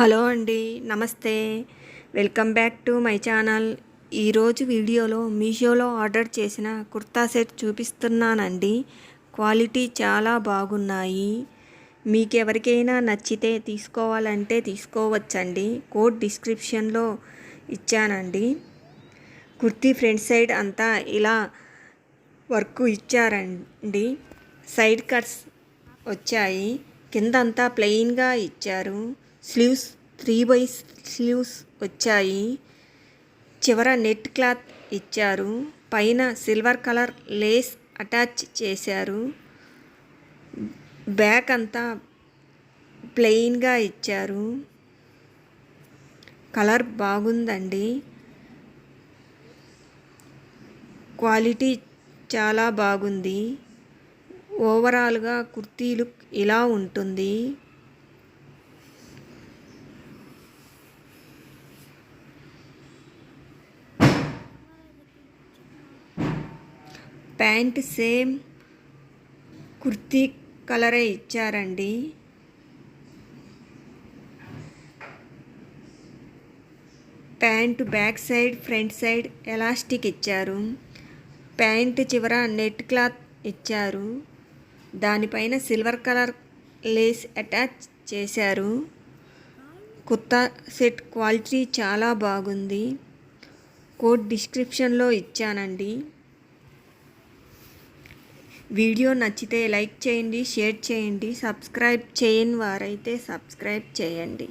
Hello అండి, నమస్తే. Welcome back to my channel. ఈరోజు వీడియోలో మీషోలో ఆర్డర్ చేసిన కుర్తా సెట్ చూపిస్తున్నానండి. క్వాలిటీ చాలా బాగున్నాయి. మీకు ఎవరికైనా నచ్చితే తీసుకోవాలంటే తీసుకోవచ్చండి. కోడ్ డిస్క్రిప్షన్లో ఇచ్చానండి. కుర్తీ ఫ్రంట్ సైడ్ అంతా ఇలా వర్క్ ఇచ్చారండి. సైడ్ కట్స్ వచ్చాయి. కిందంతా ప్లెయిన్గా ఇచ్చారు. స్లీవ్స్ 3/4 స్లీవ్స్ వచ్చాయి. చివర నెట్ క్లాత్ ఇచ్చారు. పైన సిల్వర్ కలర్ లేస్ అటాచ్ చేశారు. బ్యాక్ అంతా ప్లెయిన్గా ఇచ్చారు. కలర్ బాగుందండి. క్వాలిటీ చాలా బాగుంది. ఓవరాల్గా కుర్తీ లుక్ ఇలా ఉంటుంది. ప్యాంట్ సేమ్ కుర్తీ కలరే ఇచ్చారండి. Pant back side front side elastic ఇచ్చారు. ప్యాంట్ చివర నెట్ క్లాత్ ఇచ్చారు. దానిపైన సిల్వర్ కలర్ లేస్ అటాచ్ చేశారు. కుర్తా సెట్ క్వాలిటీ చాలా బాగుంది. కోడ్ డిస్క్రిప్షన్లో ఇచ్చానండి. వీడియో నచ్చితే లైక్ చేయండి, షేర్ చేయండి. సబ్స్క్రైబ్ చేయని వారైతే సబ్స్క్రైబ్ చేయండి.